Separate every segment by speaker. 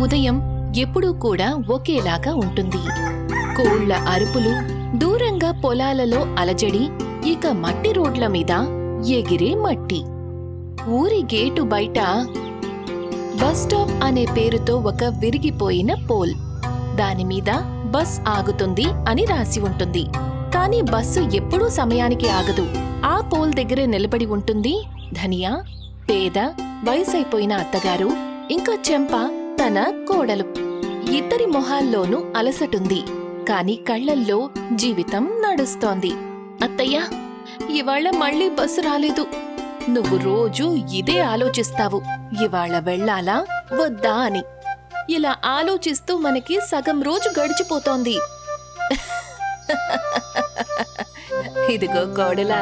Speaker 1: ఉదయం ఎప్పుడూ కూడా ఒకేలాగా ఉంటుంది. కోళ్ల అరుపులు, దూరంగా పొలాలలో అలజడి, ఇక మట్టి రోడ్ల మీద ఎగిరే మట్టి. ఊరి గేటు బయట బస్ స్టాప్ అనే పేరుతో ఒక విరిగిపోయిన పోల్. దానిమీద బస్ ఆగుతుంది అని రాసి ఉంటుంది. కాని బస్సు ఎప్పుడూ సమయానికి ఆగదు. ఆ పోల్ దగ్గరే నిలబడి ఉంటుంది ధనియా, పేద, వయసైపోయిన అత్తగారు, ఇంకా చెంప తన కోడలు. ఇద్దరి మొహాల్లోనూ అలసటుంది, కాని కళ్లల్లో జీవితం నడుస్తోంది. అత్తయ్యా, ఇవాళ మళ్ళీ బస్సు రాలేదు. నువ్వు రోజూ ఇదే ఆలోచిస్తావు, ఇవాళ వెళ్ళాలా వద్దా అని. ఇలా ఆలోచిస్తూ మనకి సగం రోజు గడిచిపోతోంది. ఇదిగో కోడలా,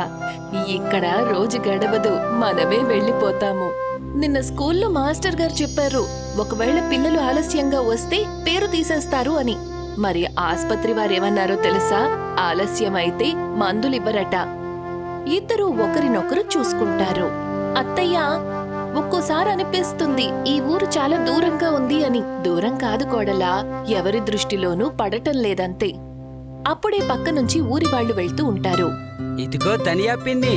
Speaker 1: ఇక్కడ రోజు గడవదు, మనమే వెళ్ళిపోతాము. నిన్న స్కూల్లో మాస్టర్ గారు చెప్పారు, ఒకవేళ పిల్లలు ఆలస్యంగా వస్తే పేరు తీసేస్తారు అని. మరి ఆస్పత్రి వారేమన్నారో తెలుసా? ఆలస్యమైతే మందులివ్వరట. ఇద్దరూ ఒకరినొకరు చూసుకుంటారు. అత్తయ్య, ఒక్కోసారి అనిపిస్తుంది ఈ ఊరు చాలా దూరంగా ఉంది అని. దూరం కాదు కోడలా, ఎవరి దృష్టిలోనూ పడటం లేదంతే. అప్పుడే పక్క నుంచి ఊరి వాళ్లు వెళ్తూ ఉంటారు.
Speaker 2: ఇదిగో ధనియా పిన్ని,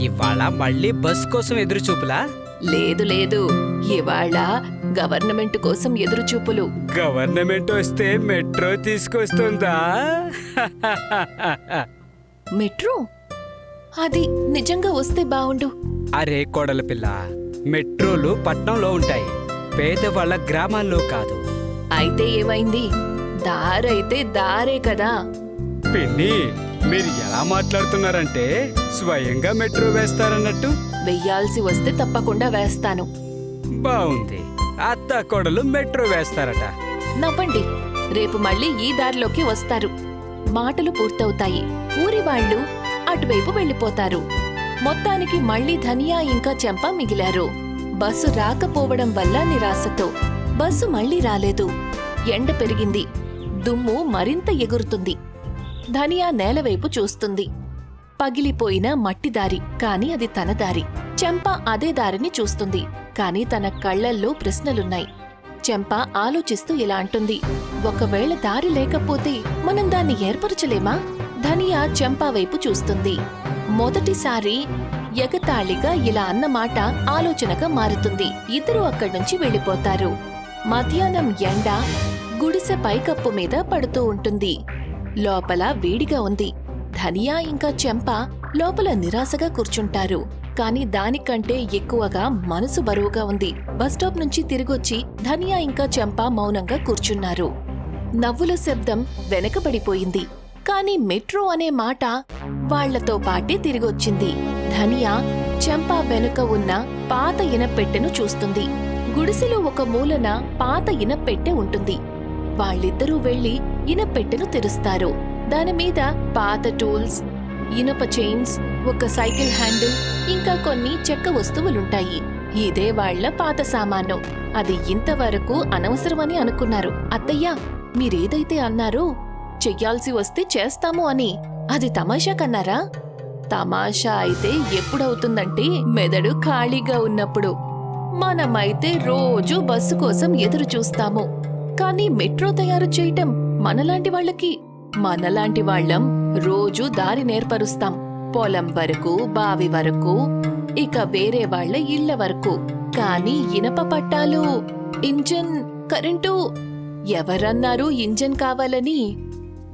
Speaker 2: ఇవాళ మళ్ళీ బస్ కోసం ఎదురుచూపులా?
Speaker 1: లేదు లేదు, ఇవాళ గవర్నమెంట్ కోసం ఎదురుచూపులు.
Speaker 2: గవర్నమెంట్ వస్తే మెట్రో తీసుకొస్తుందా?
Speaker 1: మెట్రో? అది నిజంగా వస్తే బావుండు.
Speaker 2: అరే కోడల పిల్ల, మెట్రోలు పట్నంలో ఉంటాయి, పేదవాళ్ళ గ్రామాల్లో కాదు.
Speaker 1: అయితే ఏమైంది? దారైతే దారే కదా.
Speaker 2: పిన్ని, మీరు ఎలా మాట్లాడుతున్నారంటే స్వయంగా మెట్రో వేస్తారన్నట్టు.
Speaker 1: వెయ్యాల్సి వస్తే తప్పకుండా వేస్తాను.
Speaker 2: బావుంది, అత్త కోడలు మెట్రో వేస్తారట.
Speaker 1: నవ్వండి, రేపు మళ్ళీ ఈ దారిలోకి వస్తారు. మాటలు పూర్తవుతాయి. ఊరి వాళ్ళు అటువైపు వెళ్లిపోతారు. మొత్తానికి మళ్లీ ధనియా ఇంకా చెంప మిగిలారు. బస్సు రాకపోవడం వల్ల నిరాశతో బస్సు మళ్లీ రాలేదు. ఎండ పెరిగింది, దుమ్ము మరింత ఎగురుతుంది. ధనియా నేలవైపు చూస్తుంది. పగిలిపోయిన మట్టి దారి, కాని అది తన దారి. చెంప అదే దారిని చూస్తుంది, కాని తన కళ్లల్లో ప్రశ్నలున్నాయి. చెంప ఆలోచిస్తూ ఇలా అంటుంది, ఒకవేళ దారి లేకపోతే మనం దాన్ని ఏర్పరచలేమా? ధనియా చెంపా వైపు చూస్తుంది. మొదటిసారి ఎగతాళిగా ఇలా అన్నమాట ఆలోచనగా మారుతుంది. ఇద్దరూ అక్కడ్నుంచి వెళ్లిపోతారు. మధ్యాహ్నం ఎండ గుడిసె పైకప్పు మీద పడుతూ ఉంటుంది. లోపల వేడిగా ఉంది. ధనియా ఇంకా చెంప లోపల నిరాశగా కూర్చుంటారు. కాని దానికంటే ఎక్కువగా మనసు బరువుగా ఉంది. బస్టాప్ నుంచి తిరిగొచ్చి ధనియా ఇంకా చెంప మౌనంగా కూర్చున్నారు. నవ్వుల శబ్దం వెనకబడిపోయింది. కాని మెట్రో అనే మాట వాళ్లతో పాటే తిరిగొచ్చింది. ధనియా చెంప వెనుక ఉన్న పాత ఇనప్పెట్టెను చూస్తుంది. గుడిసెలో ఒక మూలన పాత ఇనప్పెట్టె ఉంటుంది. వాళ్ళిద్దరూ వెళ్లి ఇనప్పెట్టెను తెరుస్తారు. దానిమీద పాత టూల్స్, ఇనప చైన్స్, ఒక సైకిల్ హ్యాండిల్, ఇంకా కొన్ని చెక్క వస్తువులుంటాయి. ఇదే వాళ్ల పాత సామాను. అది ఇంతవరకు అనవసరమని అనుకున్నారు. అత్తయ్య, మీరేదైతే అన్నారో చెయ్యాల్సి వస్తే చేస్తాము అని, అది తమాషా కన్నారా? తమాషా అయితే ఎప్పుడవుతుందంటే మెదడు ఖాళీగా ఉన్నప్పుడు. మనమైతే రోజూ బస్సు కోసం ఎదురు చూస్తాము. కానీ మెట్రో తయారు చేయటం మనలాంటి వాళ్ళం రోజూ దారి నేర్పరుస్తాం. పొలం వరకు, బావి వరకు, ఇక వేరే వాళ్ల ఇళ్ల వరకు. కానీ ఇనప పట్టాలు, ఇంజన్, కరెంటు. ఎవరన్నారు ఇంజన్ కావాలని?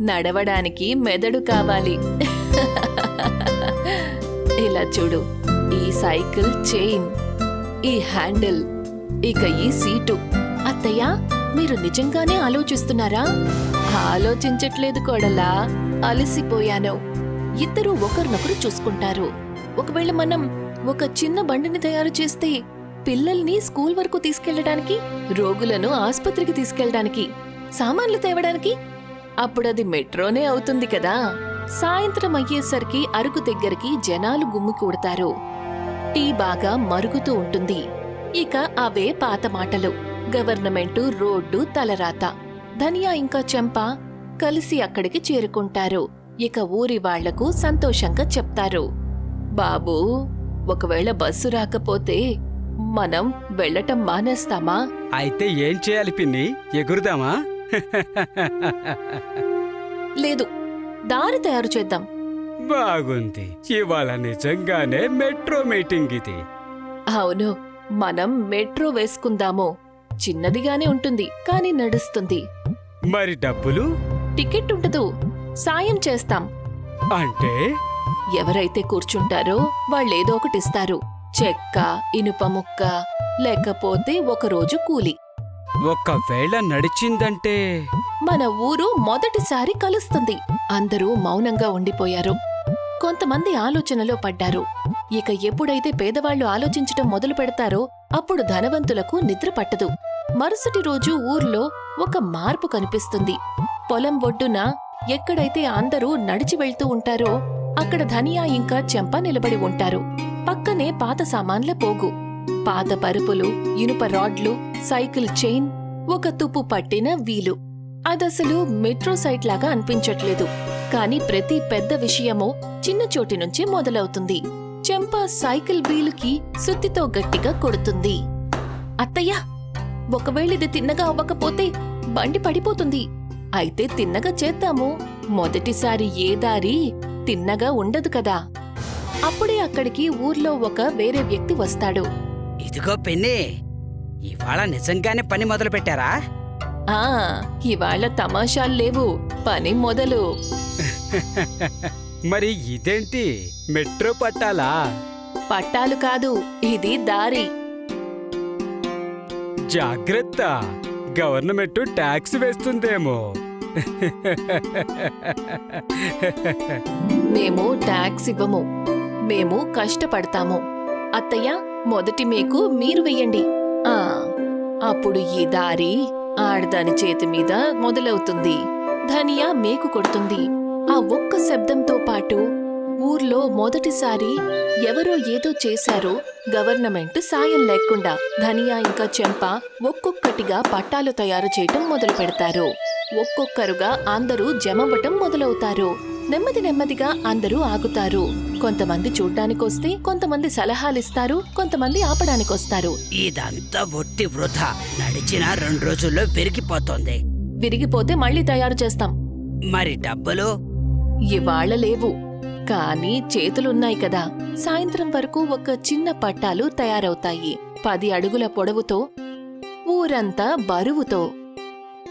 Speaker 1: నడవడానికి మెదడు కావాలి. ఇలా చూడు, ఈ సైకిల్ చైన్, ఈ హ్యాండిల్, ఇక ఈ సీటు. అత్తయ్య, మీరు నిజంగానే ఆలోచిస్తున్నారా? ఆలోచించట్లేదు కోడలా, అలసిపోయాను. ఇద్దరూ ఒకరినొకరు చూసుకుంటారు. ఒకవేళ మనం ఒక చిన్న బండిని తయారు చేస్తే పిల్లల్ని స్కూల్ వరకు తీసుకెళ్లడానికి, రోగులను ఆస్పత్రికి తీసుకెళ్లడానికి, సామాన్లు తేవడానికి, అప్పుడది మెట్రోనే అవుతుంది కదా. సాయంత్రం అయ్యేసరికి అరుగు దగ్గరికి జనాలు గుమ్మికూడతారు. టీ బాగా మరుగుతూ ఉంటుంది. ఇక అవే పాత మాటలు, గవర్నమెంటు, రోడ్డు, తలరాత. ధనియా ఇంకా చెంప కలిసి అక్కడికి చేరుకుంటారు. ఇక ఊరి వాళ్లకు సంతోషంగా చెప్తారు, బాబూ, ఒకవేళ బస్సు రాకపోతే మనం వెళ్ళటం మానేస్తామా?
Speaker 2: అయితే ఏం చేయాలి పిన్ని? ఎగురుదామా?
Speaker 1: లేదు, దారి తయారు చేద్దాం.
Speaker 2: బాగుంది. ఇవాళ నిజంగానే మెట్రో మీటింగ్ ఇది.
Speaker 1: అవును, మనం మెట్రో వేసుకుందాము. చిన్నదిగానే ఉంటుంది, కానీ నడుస్తుంది.
Speaker 2: మరి డబ్బులు?
Speaker 1: టికెట్ ఉండదు, సాయం చేస్తాం.
Speaker 2: అంటే
Speaker 1: ఎవరైతే కూర్చుంటారో వాళ్ళేదో ఒకటిస్తారు. చెక్క, ఇనుప ముక్క, లేకపోతే ఒకరోజు కూలి.
Speaker 2: ఒకవేళ నడిచిందంటే
Speaker 1: మన ఊరు మొదటిసారి కలుస్తుంది. అందరూ మౌనంగా ఉండిపోయారు. కొంతమంది ఆలోచనలో పడ్డారు. ఇక ఎప్పుడైతే పేదవాళ్లు ఆలోచించటం మొదలు పెడతారో అప్పుడు ధనవంతులకు నిద్ర పట్టదు. మరుసటి రోజు ఊర్లో ఒక మార్పు కనిపిస్తుంది. పొలం ఒడ్డున ఎక్కడైతే అందరూ నడిచి వెళ్తూ ఉంటారో అక్కడ ధనియా ఇంకా చెంప నిలబడి ఉంటారు. పక్కనే పాత సామాన్ల పోగు, పాత పరుపులు, ఇనుప రాడ్లు, సైకిల్ చైన్, ఒక తుప్పు పట్టిన వీలు. అదసలు మెట్రో సైట్ లాగా అనిపించట్లేదు. కాని ప్రతి పెద్ద విషయమూ చిన్న చోటి నుంచి మొదలవుతుంది. చెంప సైకిల్ వీలుకి సుత్తితో గట్టిగా కొడుతుంది. అత్తయ్యా, ఒకవేళిది తిన్నగా అవ్వకపోతే బండి పడిపోతుంది. అయితే తిన్నగా చేద్దాము. మొదటిసారి ఏ దారి తిన్నగా ఉండదు కదా. అప్పుడే అక్కడికి ఊర్లో ఒక వేరే వ్యక్తి వస్తాడు.
Speaker 2: ఇదిగో పిన్ని, ఇవాళ నిజంగానే పని మొదలు పెట్టారా?
Speaker 1: ఆ, ఇవాళ తమాషాలు లేవు, పని మొదలు.
Speaker 2: మరి ఇదేంటి, మెట్రో పట్టాలా?
Speaker 1: పట్టాలు కాదు, ఇది దారి.
Speaker 2: జాగ్రత్త, గవర్నమెంట్ ట్యాక్స్ వేస్తుందేమో.
Speaker 1: మేము ట్యాక్స్ ఇవ్వము, మేము కష్టపడతాము. అత్తయ్య, మొదటి మేకు మీరు వెయ్యండి. అప్పుడు ఈ దారి ఆడదాని చేతి మీద మొదలవుతుంది. ధనియా మేకు కొడుతుంది. ఆ ఒక్క శబ్దంతో పాటు ఊర్లో మొదటిసారి ఎవరో ఏదో చేశారో గవర్నమెంట్ సాయం లేకుండా ధనియా ఇంకా చెంప ఒక్కొక్కటిగా పట్టాలు తయారు చేయటం మొదలు పెడతారు. ఒక్కొక్కరుగా అందరూ జమవటం మొదలవుతారు. నెమ్మది నెమ్మదిగా అందరూ ఆగుతారు. కొంతమంది చూడ్డానికొస్తే, కొంతమంది సలహాలిస్తారు, కొంతమంది ఆపడానికొస్తారు.
Speaker 2: ఇదంతా ఒట్టి వృధా. నడిచిన 2 రోజుల్లో విరిగిపోతోంది.
Speaker 1: విరిగిపోతే మళ్ళీ తయారు చేస్తాం.
Speaker 2: మరి డబ్బులు?
Speaker 1: ఇవాళ లేవు, కానీ చేతులున్నాయి కదా. సాయంత్రం వరకు ఒక చిన్న పట్టాలు తయారవుతాయి. 10 అడుగుల పొడవుతో, ఊరంతా బరువుతో.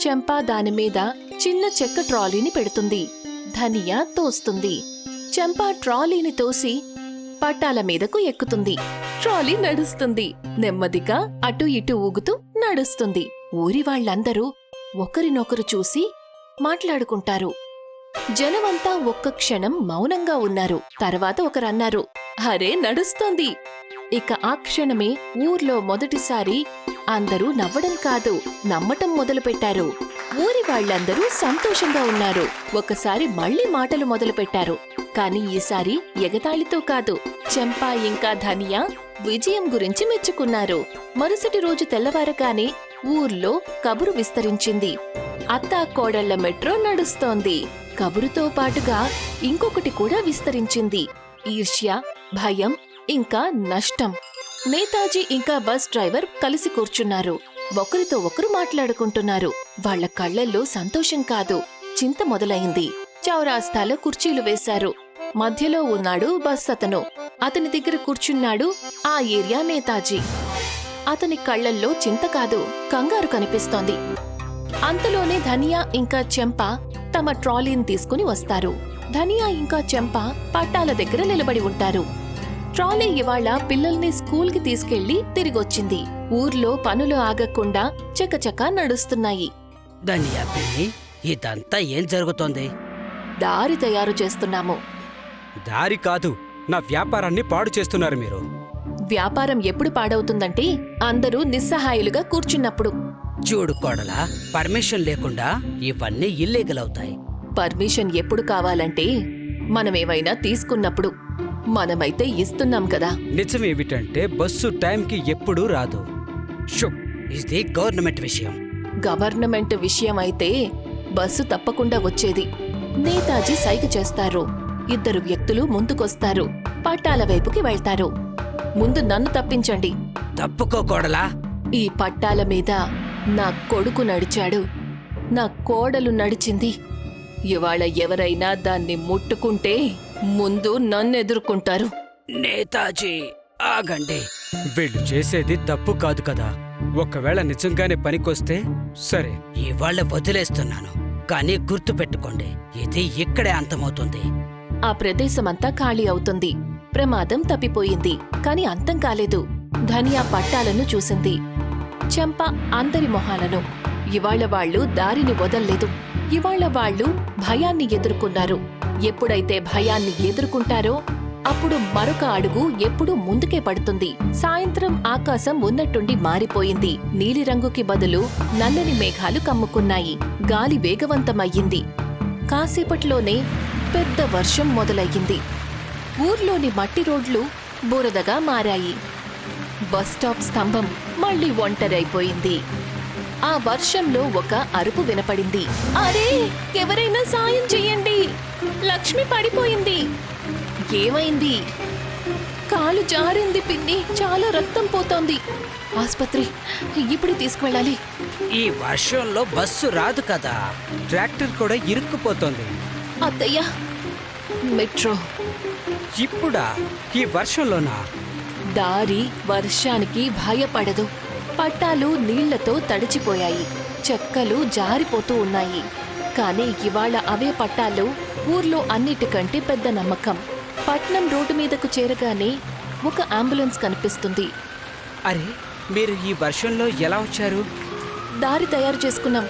Speaker 1: చెంపా దానిమీద చిన్న చెక్క ట్రాలీని పెడుతుంది. ధనియా తోస్తుంది. చెంపా ట్రాలీని తోసి పట్టాల మీదకు ఎక్కుతుంది. ట్రాలీ నడుస్తుంది. నెమ్మదిగా అటు ఇటు ఊగుతూ నడుస్తుంది. ఊరి వాళ్ళందరూ ఒకరినొకరు చూసి మాట్లాడుకుంటారు. జనమంతా ఒక్క క్షణం మౌనంగా ఉన్నారు. తర్వాత ఒకరన్నారు, అరే, నడుస్తోంది. ఇక ఆ క్షణమే ఊర్లో మొదటిసారి అందరూ నవ్వడం కాదు, నమ్మటం మొదలుపెట్టారు. ఊరి వాళ్లందరూ సంతోషంగా ఉన్నారు. ఒకసారి మళ్లీ మాటలు మొదలుపెట్టారు. కాని ఈసారి ఎగతాళితో కాదు. చెంపా ఇంకా ధనియా విజయం గురించి మెచ్చుకున్నారు. మరుసటి రోజు తెల్లవారగానే ఊర్లో కబురు విస్తరించింది. అత్తా కోడళ్ల మెట్రో నడుస్తోంది. కబురుతో పాటుగా ఇంకొకటి కూడా విస్తరించింది. ఈర్ష్య, భయం, ఇంకా నష్టం. నేతాజీ ఇంకా బస్ డ్రైవర్ కలిసి కూర్చున్నారు. ఒకరితో ఒకరు మాట్లాడుకుంటున్నారు. వాళ్ల కళ్లల్లో సంతోషం కాదు, చింత మొదలైంది. చౌరాస్తాలో కుర్చీలు వేశారు. మధ్యలో ఉన్నాడు బస్ అతను. అతని దగ్గర కూర్చున్నాడు ఆ ఏరియా నేతాజీ. అతని కళ్లల్లో చింత కాదు, కంగారు కనిపిస్తోంది. అంతలోనే ధనియా ఇంకా చెంప తమ ట్రాలీని తీసుకుని వస్తారు. ధనియా ఇంకా చెంప పట్టాల దగ్గర నిలబడి ఉంటారు. ట్రాలీ ఇవాళ పిల్లల్ని స్కూల్కి తీసుకెళ్లి తిరిగొచ్చింది. ఊర్లో పనులు ఆగకుండా చకచకా నడుస్తున్నాయి.
Speaker 2: ధనియా పిన్ని, ఇదంతా ఏం జరుగుతోంది?
Speaker 1: దారి తయారు చేస్తున్నాము.
Speaker 2: దారి కాదు, నా వ్యాపారాన్ని పాడు చేస్తున్నారు మీరు.
Speaker 1: వ్యాపారం ఎప్పుడు పాడవుతుందంటే అందరూ నిస్సహాయులుగా కూర్చున్నప్పుడు.
Speaker 2: చూడు కోడలా, పర్మిషన్ లేకుండా ఇవన్నీ ఇల్లీగల్ అవుతాయి.
Speaker 1: పర్మిషన్ ఎప్పుడు కావాలంటే మనమేమైనా తీసుకున్నప్పుడు. మనమైతే ఇస్తున్నాం కదా.
Speaker 2: నిజమేమిటంటే బస్సు టైంకి ఎప్పుడూ రాదు. ఇది గవర్నమెంట్ విషయం.
Speaker 1: గవర్నమెంట్ విషయం అయితే బస్సు తప్పకుండా వచ్చేది. నేతాజీ సైగ చేస్తారు. 2 వ్యక్తులు ముందుకొస్తారు. పట్టాల వైపుకి వెళ్తారు. ముందు నన్ను తప్పించండి,
Speaker 2: తప్పుకో కోడలా.
Speaker 1: ఈ పట్టాల మీద నా కొడుకు నడిచాడు, నా కోడలు నడిచింది. ఇవాళ ఎవరైనా దాన్ని ముట్టుకుంటే ముందు నన్నెదుర్కొంటారు.
Speaker 2: నేతాజీ ఆగండి. వీళ్ళు చేసేది తప్పు కాదు కదా. ఒకవేళ నిజంగానే పనికొస్తే సరే, ఇవాళ వదిలేస్తున్నాను. కానీ గుర్తుపెట్టుకోండి, ఇది ఇక్కడే అంతమవుతుంది.
Speaker 1: ఆ ప్రదేశమంతా ఖాళీ అవుతుంది. ప్రమాదం తప్పిపోయింది, కాని అంతం కాలేదు. ధనియా పట్టాలను చూసింది, చెంప అందరి మొహాలను. ఇవాళ వాళ్ళు దారిని వదల్లేదు. ఇవాళ వాళ్ళు భయాన్ని ఎదుర్కొన్నారు. ఎప్పుడైతే భయాన్ని ఎదుర్కొంటారో అప్పుడు మరొక అడుగు ఎప్పుడూ ముందుకే పడుతుంది. సాయంత్రం ఆకాశం ఉన్నట్టుండి మారిపోయింది. నీలిరంగుకి బదులు నల్లని మేఘాలు కమ్ముకున్నాయి. గాలి వేగవంతమయ్యింది. కాసేపట్లోనే పెద్ద వర్షం మొదలయ్యింది. ఊర్లోని మట్టి రోడ్లు బురదగా మారాయి. బస్టాప్ స్తంభం మళ్లీ ఒంటరైపోయింది. ఆ వర్షంలో ఒక అరుపు వినపడింది. అరే, ఎవరైనా సాయం చెయ్యండి, లక్ష్మి పడిపోయింది. ఏమైంది? కాలు జారింది పిన్ని, చాలా రక్తం పోతోంది. ఆస్పత్రి ఇప్పుడు తీసుకువెళ్ళాలి.
Speaker 2: ఈ వర్షంలో బస్సు రాదు కదా, ట్రాక్టర్ కూడా ఇరుక్కుపోతోంది.
Speaker 1: అత్తయ్య, మెట్రో.
Speaker 2: ఇప్పుడా? ఈ వర్షంలోనా?
Speaker 1: దారి వర్షానికి భయపడదు. పట్టాలు నీళ్లతో తడిచిపోయాయి. చెక్కలు జారిపోతూ ఉన్నాయి. కానీ ఇవాళ అవే పట్టాలు ఊర్లో అన్నిటికంటే పెద్ద నమ్మకం. పట్నం రోడ్డు మీదకు చేరగానే ఒక అంబులెన్స్ కనిపిస్తుంది.
Speaker 2: అరే, మీరు ఈ వర్షంలో ఎలా వచ్చారు?
Speaker 1: దారి తయారు చేసుకున్నాం.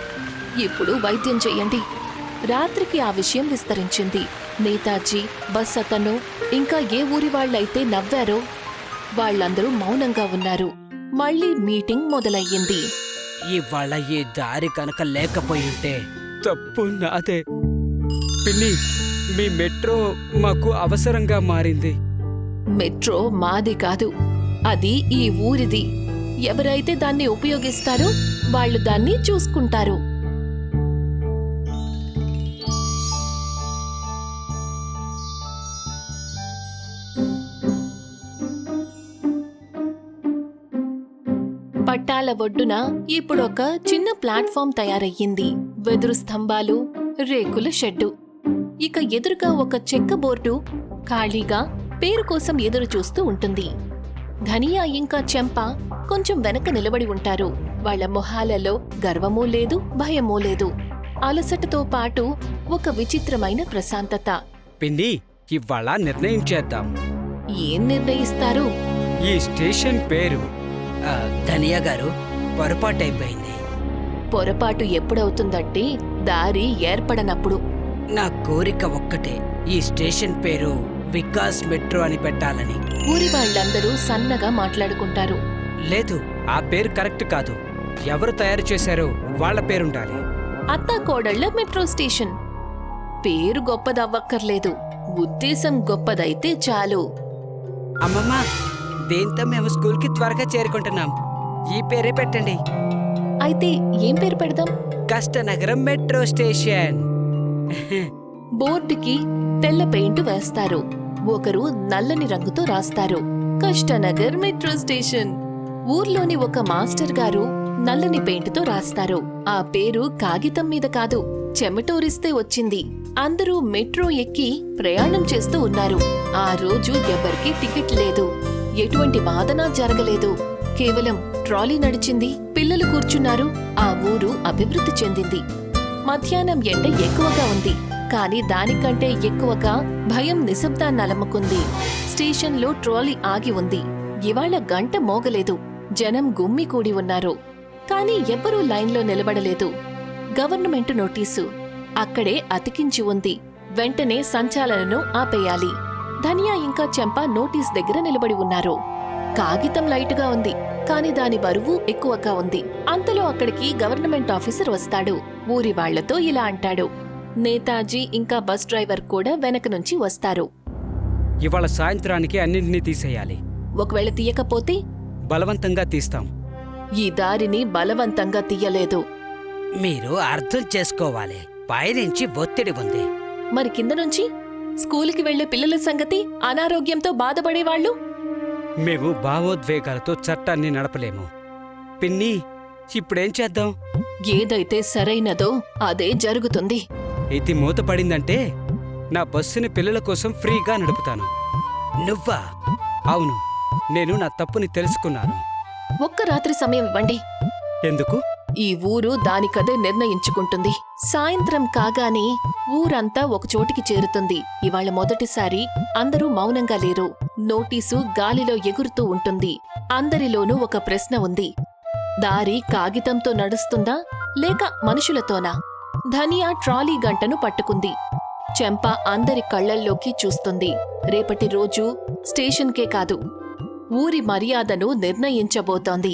Speaker 1: ఇప్పుడు వైద్యం చెయ్యండి. రాత్రికి ఆ విషయం విస్తరించింది. నేతాజీ, బస్ అతను, ఇంకా ఏ ఊరి వాళ్ళైతే నవ్వారో వాళ్ళందరూ మౌనంగా ఉన్నారు. మళ్లీ మీటింగ్ మొదలయ్యింది.
Speaker 2: ఇవాళ ఈ దారి కనుక లేకపోయింటే తప్పు నాదే. పిన్ని, మీ మెట్రో మాకు అవసరంగా మారింది.
Speaker 1: మెట్రో మాది కాదు, అది ఈ ఊరిది. ఎవరైతే దాన్ని ఉపయోగిస్తారో వాళ్ళు దాన్ని చూసుకుంటారు. పట్టాల ఒడ్డున ఇప్పుడొక చిన్న ప్లాట్ఫామ్ తయారయ్యింది. వెదురు స్తంభాలు, రేకుల షెడ్డు. ఇక ఎదురుగా ఒక చెక్క బోర్డు ఖాళీగా పేరు కోసం ఎదురు చూస్తూ ఉంటుంది. ధనియా ఇంకా చెంప కొంచెం వెనక నిలబడి ఉంటారు. వాళ్ల మొహాలలో గర్వమూ లేదు, భయమూ లేదు. అలసటతో పాటు ఒక విచిత్రమైన ప్రశాంతత.
Speaker 2: పిన్ని, ఇవాళ నిర్ణయం చేద్దాం.
Speaker 1: ఏం నిర్ణయిస్తారు?
Speaker 2: ఈ స్టేషన్ పేరు. ధనియా గారు, పొరపాటైపోయింది.
Speaker 1: పొరపాటు ఎప్పుడవుతుందంటే దారి ఏర్పడనప్పుడు.
Speaker 2: నా కోరిక ఒక్కటే, ఈ స్టేషన్ పేరు వికాస్ మెట్రో అని పెట్టాలని.
Speaker 1: ఊరి వాళ్ళందరూ సన్నగా మాట్లాడుకుంటారు.
Speaker 2: లేదు, ఆ పేరు కరెక్ట్ కాదు. ఎవరు తయారు చేశారో వాళ్ళ పేరుండాలి.
Speaker 1: అత్తాకోడళ్ల మెట్రో స్టేషన్. పేరు గొప్పదవ్వక్కర్లేదు, ఉద్దేశం గొప్పదైతే చాలు.
Speaker 2: అమ్మమ్మా, దీంతో మేము స్కూల్కి త్వరగా చేరుకుంటున్నాం. ఈ పేరే పెట్టండి.
Speaker 1: అయితే ఏం పేరు పెడదాం?
Speaker 2: కష్టనగరం మెట్రో స్టేషన్.
Speaker 1: బోర్డుకి తెల్ల పెయింట్ వేస్తారు. ఒకరు నల్లని రంగుతో రాస్తారు, కష్టనగర్ మెట్రో స్టేషన్. ఊర్లోని ఒక మాస్టర్ గారు నల్లని పెయింట్తో రాస్తారు. ఆ పేరు కాగితం మీద కాదు, చెమటోరిస్తే వచ్చింది. అందరూ మెట్రో ఎక్కి ప్రయాణం చేస్తూ ఉన్నారు. ఆ రోజు ఎవరికీ టికెట్ లేదు. ఎటువంటి వాదన జరగలేదు. కేవలం ట్రాలీ నడిచింది, పిల్లలు కూర్చున్నారు. ఆ ఊరు అభివృద్ధి చెందింది. మధ్యాహ్నం ఎండ ఎక్కువగా ఉంది, కాని దానికంటే ఎక్కువగా భయం నిశ్శబ్దాన్ని అలముకుంది. స్టేషన్లో ట్రాలీ ఆగి ఉంది. ఇవాళ గంట మోగలేదు. జనం గుమ్మి కూడి ఉన్నారు. కాని ఎవ్వరూ లైన్లో నిలబడలేదు. గవర్నమెంట్ నోటీసు అక్కడే అతికించి ఉంది. వెంటనే సంచాలనను ఆపేయాలి. ధనియా ఇంకా చెంప నోటీస్ దగ్గర నిలబడి ఉన్నారు. కాగితం లైటుగా ఉంది, కాని దాని బరువు ఎక్కువగా ఉంది. అంతలో అక్కడికి గవర్నమెంట్ ఆఫీసర్ వస్తాడు. ఊరి వాళ్లతో ఇలా అంటాడు. నేతాజీ ఇంకా బస్ డ్రైవర్ కూడా వెనక నుంచి వస్తారు.
Speaker 2: ఇవాళ సాయంత్రానికి అన్నింటినీ తీసేయాలి.
Speaker 1: ఒకవేళ తీయకపోతే
Speaker 2: బలవంతంగా తీస్తాం.
Speaker 1: ఈ దారిని బలవంతంగా తీయలేదు.
Speaker 2: మీరు అర్థం చేసుకోవాలి, పైనుంచి ఒత్తిడి ఉంది.
Speaker 1: మరి కింద నుంచి స్కూలుకి వెళ్లే పిల్లల సంగతి, అనారోగ్యంతో బాధపడేవాళ్లు?
Speaker 2: మేము భావోద్వేగాలతో చట్టాన్ని నడపలేము. పిన్ని, ఇప్పుడేం చేద్దాం?
Speaker 1: ఏదైతే సరైనదో అదే జరుగుతుంది.
Speaker 2: ఇది మూతపడిందంటే నా బస్సుని పిల్లల కోసం ఫ్రీగా నడుపుతాను. నువ్వా? అవును, నేను నా తప్పుని తెలుసుకున్నాను.
Speaker 1: ఒక్క రాత్రి సమయం ఇవ్వండి.
Speaker 2: ఎందుకు?
Speaker 1: ఈ ఊరు దానికదే నిర్ణయించుకుంటుంది. సాయంత్రం కాగానే ఊరంతా ఒకచోటికి చేరుతుంది. ఇవాళ మొదటిసారి అందరూ మౌనంగా లేరు. నోటీసు గాలిలో ఎగురుతూ ఉంటుంది. అందరిలోనూ ఒక ప్రశ్న ఉంది. దారి కాగితంతో నడుస్తుందా లేక మనుషులతోనా? ధనియా ట్రాలీ గంటను పట్టుకుంది. చెంప అందరి కళ్లల్లోకి చూస్తుంది. రేపటి రోజు స్టేషన్కే కాదు, ఊరి మర్యాదను నిర్ణయించబోతోంది.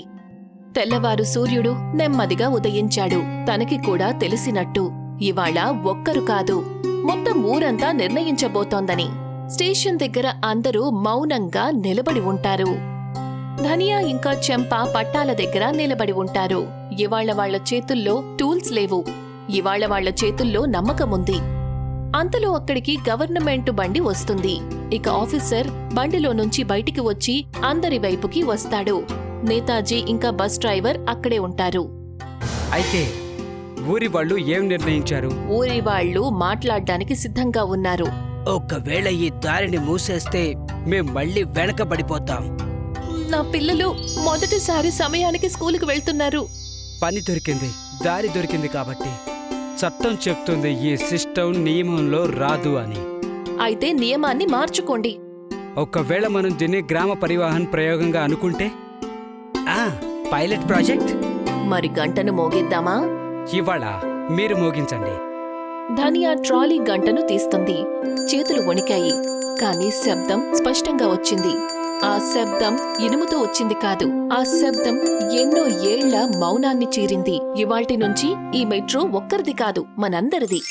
Speaker 1: తెల్లవారు సూర్యుడు నెమ్మదిగా ఉదయించాడు. తనకి కూడా తెలిసినట్టు ఇవాళ ఒక్కరు కాదు, మొత్తం ఊరంతా నిర్ణయించబోతోందని. స్టేషన్ దగ్గర అందరూ మౌనంగా నిలబడి ఉంటారు. ధనియా ఇంకా చెంప పట్టాల దగ్గర నిలబడి ఉంటారు. ఇవాళ వాళ్ల చేతుల్లో టూల్స్ లేవు. ఇవాళ వాళ్ల చేతుల్లో నమ్మకముంది. అంతలో అక్కడికి గవర్నమెంట్ బండి వస్తుంది. ఇక ఆఫీసర్ బండిలో నుంచి బయటికి వచ్చి అందరి వైపుకి వస్తాడు. నేతాజీ ఇంకా బస్ డ్రైవర్ అక్కడే ఉంటారు.
Speaker 2: అయితే ఊరి వాళ్ళు ఏం నిర్ణయించారు?
Speaker 1: ఊరి వాళ్ళు మాట్లాడ్డానికి సిద్ధంగా ఉన్నారు.
Speaker 2: ఒకవేళ ఈ దారిని మూసేస్తే మేం మళ్ళీ వెనకబడిపోతాం.
Speaker 1: నా పిల్లలు మొదటిసారి సమయానికి స్కూలుకు వెళ్తున్నారు.
Speaker 2: పని దొరికింది, దారి దొరికింది కాబట్టి. చట్టం చెప్తుంది ఈ సిస్టమ్ నియమంలో రాదు అని.
Speaker 1: అయితే నియమాన్ని మార్చుకోండి.
Speaker 2: ఒకవేళ మనం దీన్ని గ్రామ పరివాహన్ ప్రయోగంగా అనుకుంటే? Pilot project.
Speaker 1: మరి గంటను మోగిద్దామా?
Speaker 2: ఇవాళ మీరు మోగించండి.
Speaker 1: ధనియా ట్రాలీ గంటను తీస్తుంది. చేతులు వణికాయి, కానీ శబ్దం స్పష్టంగా వచ్చింది. ఆ శబ్దం ఇనుముతో వచ్చింది కాదు. ఆ శబ్దం ఎన్నో ఏళ్ల మౌనాన్ని చీరింది. ఇవాల్టి నుంచి ఈ మెట్రో ఒక్కరిది కాదు, మనందరిది.